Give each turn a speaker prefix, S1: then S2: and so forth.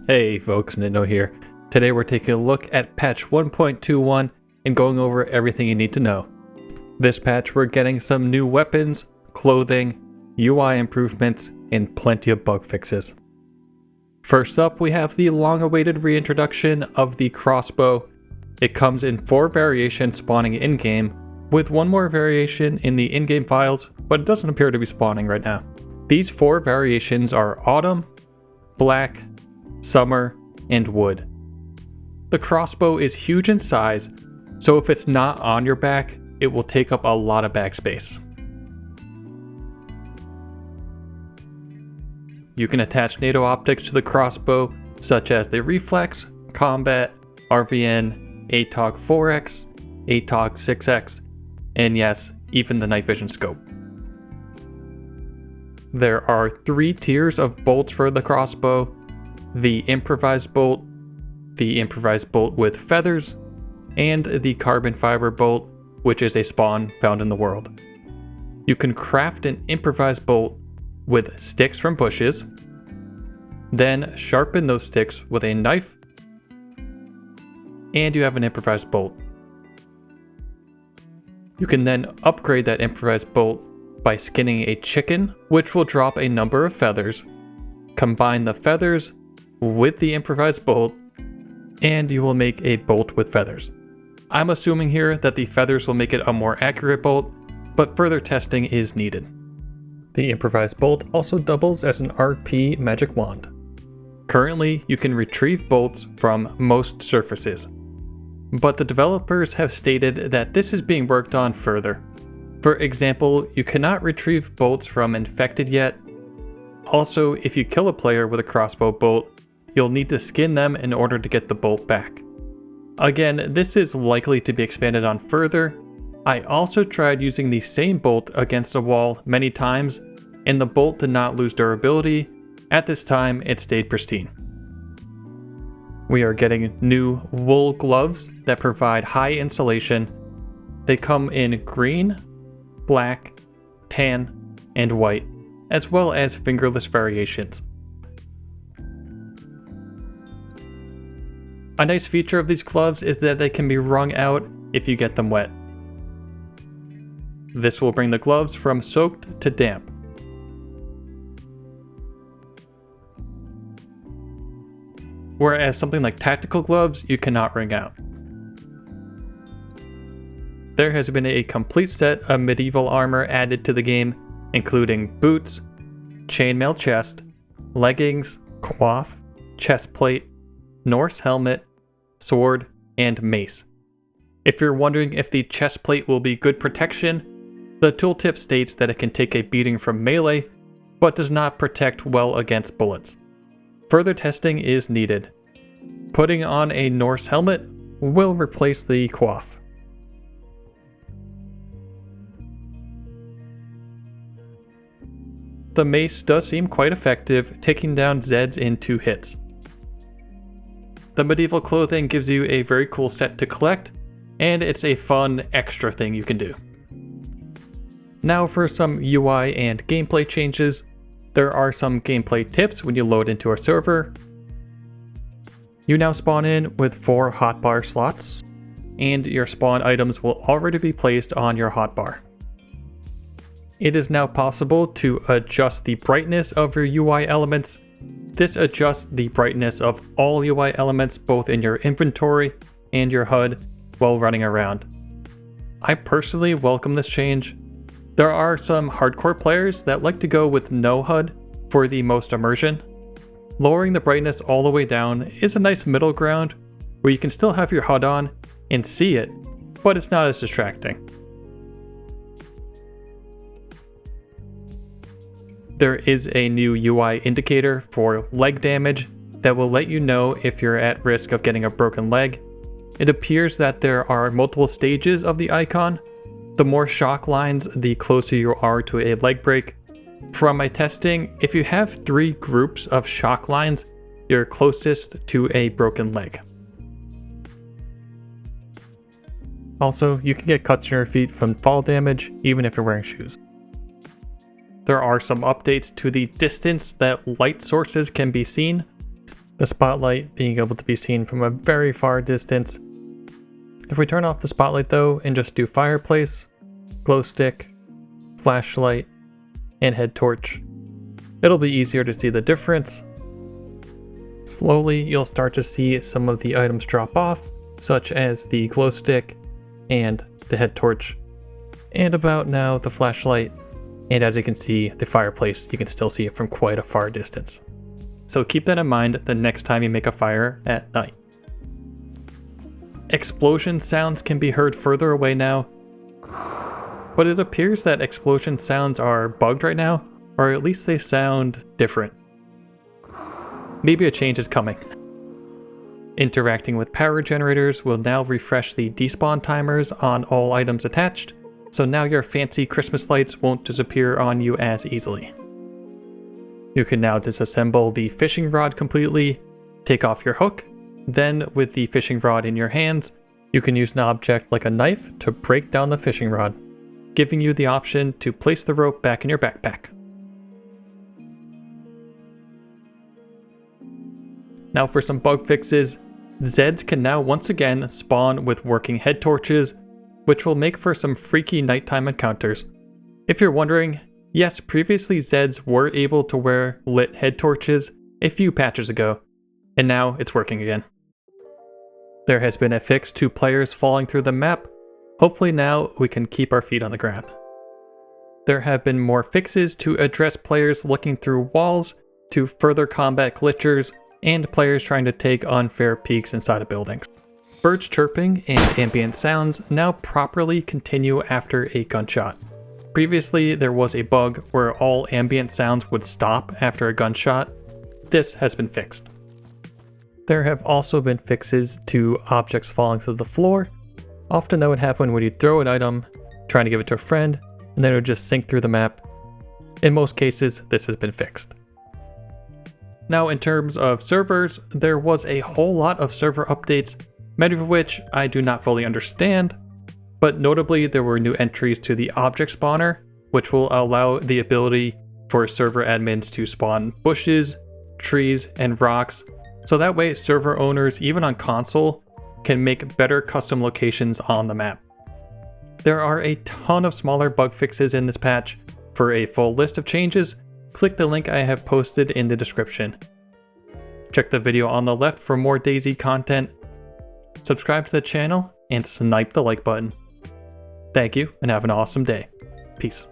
S1: Hey folks, Nitno here. Today we're taking a look at patch 1.21 and going over everything you need to know. This patch we're getting some new weapons, clothing, UI improvements, and plenty of bug fixes. First up, we have the long-awaited reintroduction of the Crossbow. It comes in 4 variations spawning in-game, with one more variation in the in-game files, but it doesn't appear to be spawning right now. These 4 variations are Autumn, Black, Summer, and Wood. The Crossbow is huge in size, so if it's not on your back, it will take up a lot of backspace. You can attach NATO optics to the Crossbow, such as the Reflex, Combat, RVN, ATOG 4X, ATOG 6X, and yes, even the night vision scope. There are 3 tiers of bolts for the Crossbow: the improvised bolt with feathers, and the carbon fiber bolt, which is a spawn found in the world. You can craft an improvised bolt with sticks from bushes, then sharpen those sticks with a knife, and you have an improvised bolt. You can then upgrade that improvised bolt by skinning a chicken, which will drop a number of feathers. Combine the feathers with the improvised bolt, and you will make a bolt with feathers. I'm assuming here that the feathers will make it a more accurate bolt, but further testing is needed. The improvised bolt also doubles as an RP magic wand. Currently, you can retrieve bolts from most surfaces, but the developers have stated that this is being worked on further. For example, you cannot retrieve bolts from infected yet. Also, if you kill a player with a crossbow bolt, you'll need to skin them in order to get the bolt back. Again, this is likely to be expanded on further. I also tried using the same bolt against a wall many times, and the bolt did not lose durability. At this time, it stayed pristine. We are getting new wool gloves that provide high insulation. They come in green, black, tan, and white, as well as fingerless variations. A nice feature of these gloves is that they can be wrung out if you get them wet. This will bring the gloves from soaked to damp. Whereas something like tactical gloves, you cannot wring out. There has been a complete set of medieval armor added to the game, including boots, chainmail chest, leggings, coif, chest plate, Norse helmet, sword, and mace. If you're wondering if the chest plate will be good protection, the tooltip states that it can take a beating from melee, but does not protect well against bullets. Further testing is needed. Putting on a Norse helmet will replace the coif. The mace does seem quite effective, taking down Zeds in 2 hits. The medieval clothing gives you a very cool set to collect, and it's a fun extra thing you can do. Now for some UI and gameplay changes. There are some gameplay tips when you load into our server. You now spawn in with 4 hotbar slots, and your spawn items will already be placed on your hotbar. It is now possible to adjust the brightness of your UI elements. This adjusts the brightness of all UI elements both in your inventory and your HUD while running around. I personally welcome this change. There are some hardcore players that like to go with no HUD for the most immersion. Lowering the brightness all the way down is a nice middle ground where you can still have your HUD on and see it, but it's not as distracting. There is a new UI indicator for leg damage that will let you know if you're at risk of getting a broken leg. It appears that there are multiple stages of the icon. The more shock lines, the closer you are to a leg break. From my testing, if you have 3 groups of shock lines, you're closest to a broken leg. Also, you can get cuts in your feet from fall damage even if you're wearing shoes. There are some updates to the distance that light sources can be seen. The spotlight being able to be seen from a very far distance. If we turn off the spotlight though and just do fireplace, glow stick, flashlight, and head torch, it'll be easier to see the difference. Slowly you'll start to see some of the items drop off, such as the glow stick and the head torch. And about now the flashlight, and as you can see the fireplace, you can still see it from quite a far distance. So keep that in mind the next time you make a fire at night. Explosion sounds can be heard further away now, but it appears that explosion sounds are bugged right now, or at least they sound different. Maybe a change is coming. Interacting with power generators will now refresh the despawn timers on all items attached, so now your fancy Christmas lights won't disappear on you as easily. You can now disassemble the fishing rod completely, take off your hook, then with the fishing rod in your hands, you can use an object like a knife to break down the fishing rod, giving you the option to place the rope back in your backpack. Now for some bug fixes, Zeds can now once again spawn with working head torches, which will make for some freaky nighttime encounters. If you're wondering, yes, previously Zeds were able to wear lit head torches a few patches ago, and now it's working again. There has been a fix to players falling through the map. Hopefully now we can keep our feet on the ground. There have been more fixes to address players looking through walls to further combat glitchers and players trying to take unfair peeks inside of buildings. Birds chirping and ambient sounds now properly continue after a gunshot. Previously there was a bug where all ambient sounds would stop after a gunshot. This has been fixed. There have also been fixes to objects falling through the floor. Often that would happen when you throw an item, trying to give it to a friend, and then it would just sink through the map. In most cases, this has been fixed. Now in terms of servers, there was a whole lot of server updates, many of which I do not fully understand, but notably there were new entries to the object spawner, which will allow the ability for server admins to spawn bushes, trees, and rocks, so that way server owners, even on console, can make better custom locations on the map. There are a ton of smaller bug fixes in this patch. For a full list of changes, click the link I have posted in the description. Check the video on the left for more DayZ content. Subscribe to the channel and snipe the like button. Thank you and have an awesome day. Peace.